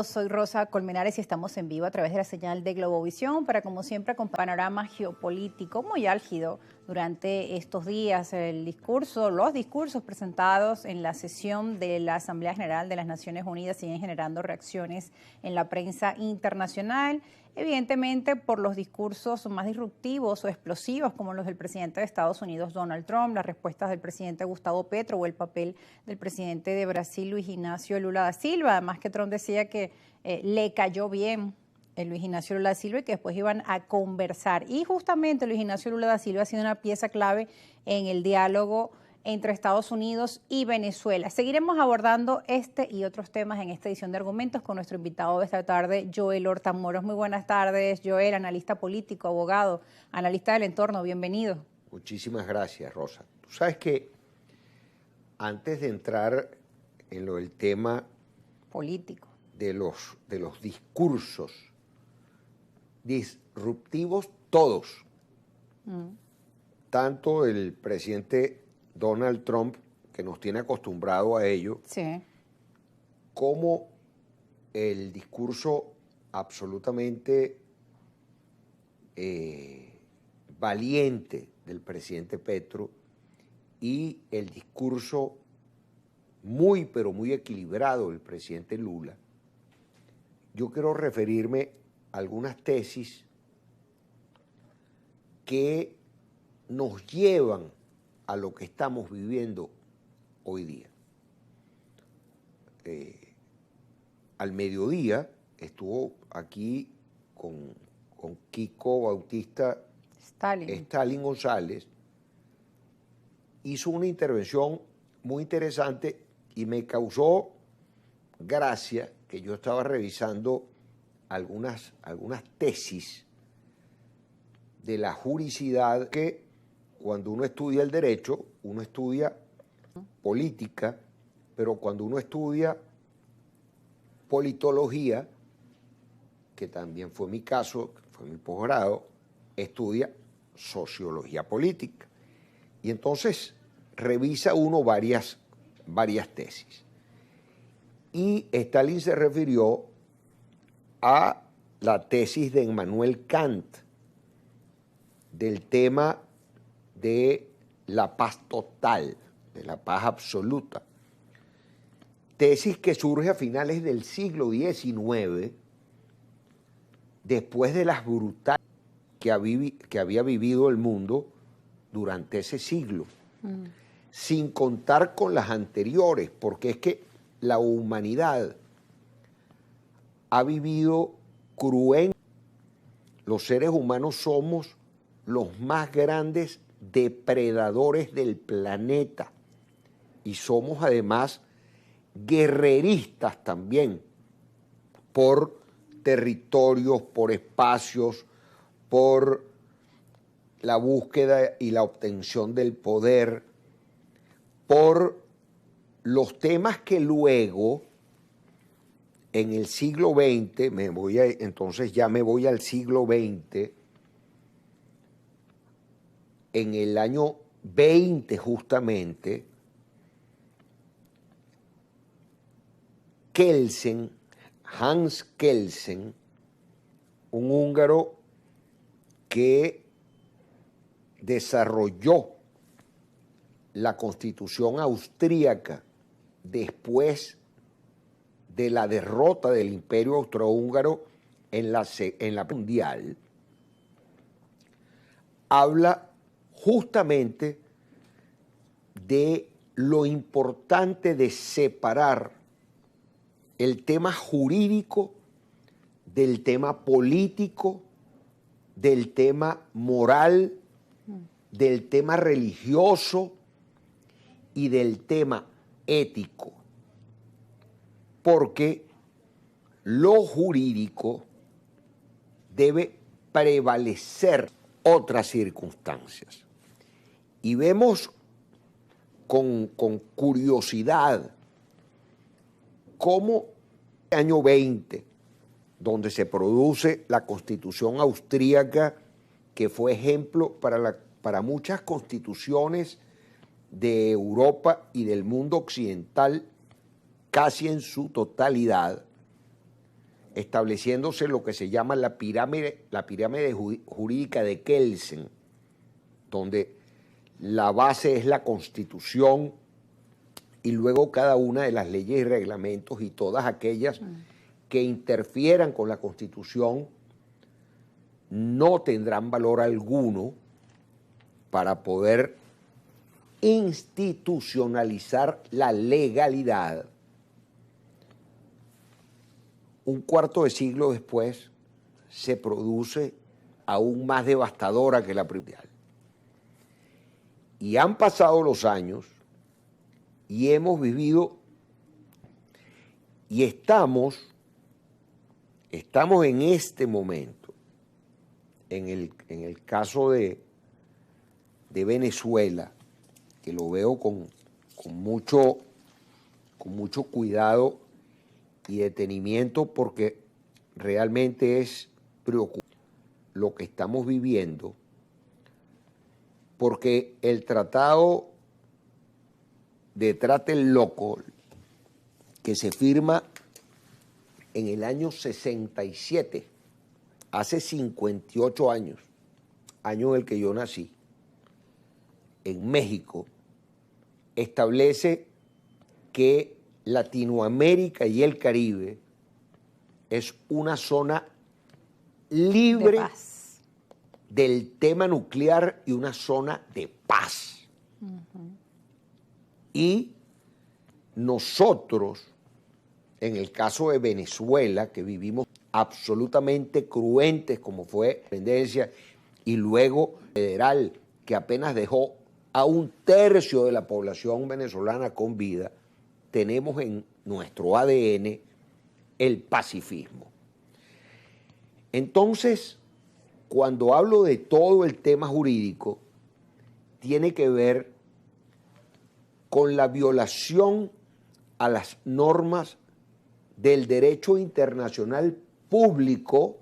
Soy Rosa Colmenares y estamos en vivo a través de la señal de Globovisión para, como siempre, con panorama geopolítico muy álgido durante estos días. Los discursos presentados en la sesión de la Asamblea General de las Naciones Unidas siguen generando reacciones en la prensa internacional, evidentemente por los discursos más disruptivos o explosivos como los del presidente de Estados Unidos, Donald Trump, las respuestas del presidente Gustavo Petro o el papel del presidente de Brasil, Luis Ignacio Lula da Silva. Además que Trump decía que le cayó bien Luis Ignacio Lula da Silva y que después iban a conversar. Y justamente Luis Ignacio Lula da Silva ha sido una pieza clave en el diálogo entre Estados Unidos y Venezuela. Seguiremos abordando este y otros temas en esta edición de Argumentos con nuestro invitado de esta tarde, Joel Hortamoros. Muy buenas tardes, Joel, analista político, abogado, analista del entorno, bienvenido. Muchísimas gracias, Rosa. Tú sabes que antes de entrar en lo del tema político de los discursos disruptivos, todos, tanto el presidente Donald Trump, que nos tiene acostumbrado a ello, sí, como el discurso absolutamente valiente del presidente Petro y el discurso muy, pero muy equilibrado del presidente Lula. Yo quiero referirme a algunas tesis que nos llevan a lo que estamos viviendo hoy día. Al mediodía estuvo aquí con Kiko Bautista Stalin González, hizo una intervención muy interesante y me causó gracia que yo estaba revisando algunas tesis de la juridicidad que cuando uno estudia el derecho, uno estudia política, pero cuando uno estudia politología, que también fue mi caso, fue mi posgrado, estudia sociología política. Y entonces revisa uno varias tesis. Y Stalin se refirió a la tesis de Immanuel Kant del tema de la paz total, de la paz absoluta. Tesis que surge a finales del siglo XIX, después de las brutales que había vivido el mundo durante ese siglo, sin contar con las anteriores, porque es que la humanidad ha vivido cruel. Los seres humanos somos los más grandes depredadores del planeta y somos además guerreristas también por territorios, por espacios, por la búsqueda y la obtención del poder, por los temas que luego en el siglo XX, entonces ya me voy al siglo XX, en el año 20 justamente, Hans Kelsen, un húngaro que desarrolló la Constitución austríaca después de la derrota del Imperio Austrohúngaro en la Mundial, habla justamente de lo importante de separar el tema jurídico del tema político, del tema moral, del tema religioso y del tema ético, porque lo jurídico debe prevalecer otras circunstancias. Y vemos con curiosidad cómo el año 20, donde se produce la Constitución austríaca, que fue ejemplo para muchas constituciones de Europa y del mundo occidental, casi en su totalidad, estableciéndose lo que se llama la pirámide jurídica de Kelsen, donde la base es la Constitución y luego cada una de las leyes y reglamentos y todas aquellas que interfieran con la Constitución no tendrán valor alguno para poder institucionalizar la legalidad. Un cuarto de siglo después se produce aún más devastadora que la primera. Y han pasado los años y hemos vivido y estamos en este momento, en el caso de Venezuela, que lo veo con mucho cuidado y detenimiento, porque realmente es preocupante lo que estamos viviendo, porque el tratado de Tlatelolco, que se firma en el año 67, hace 58 años, año en el que yo nací, en México, establece que Latinoamérica y el Caribe es una zona libre del tema nuclear y una zona de paz. Y nosotros, en el caso de Venezuela, que vivimos absolutamente cruentes como fue la independencia, y luego federal, que apenas dejó a 1/3 de la población venezolana con vida, tenemos en nuestro ADN el pacifismo. Entonces, cuando hablo de todo el tema jurídico, tiene que ver con la violación a las normas del derecho internacional público,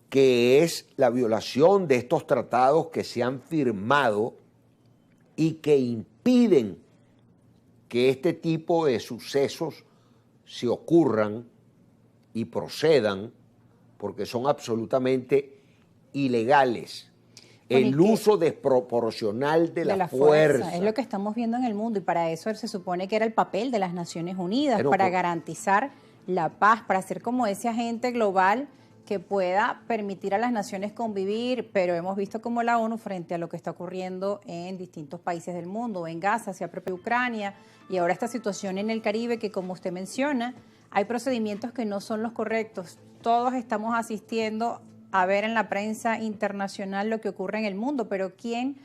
que es la violación de estos tratados que se han firmado y que impiden que este tipo de sucesos se ocurran y procedan, porque son absolutamente ilegales. Bueno, el uso desproporcional de la fuerza. Es lo que estamos viendo en el mundo, y para eso se supone que era el papel de las Naciones Unidas, para garantizar la paz, para ser como ese agente global que pueda permitir a las naciones convivir, pero hemos visto como la ONU, frente a lo que está ocurriendo en distintos países del mundo, en Gaza, hacia propia Ucrania, y ahora esta situación en el Caribe, que como usted menciona, hay procedimientos que no son los correctos. Todos estamos asistiendo a ver en la prensa internacional lo que ocurre en el mundo, pero ¿quién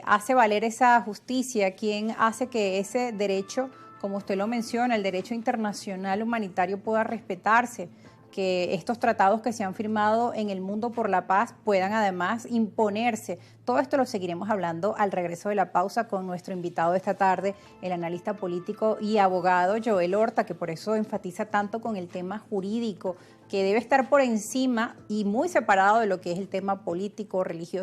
hace valer esa justicia? ¿Quién hace que ese derecho, como usted lo menciona, el derecho internacional humanitario pueda respetarse? Que estos tratados que se han firmado en el mundo por la paz puedan además imponerse. Todo esto lo seguiremos hablando al regreso de la pausa con nuestro invitado de esta tarde, el analista político y abogado Joel Horta, que por eso enfatiza tanto con el tema jurídico, que debe estar por encima y muy separado de lo que es el tema político, religioso.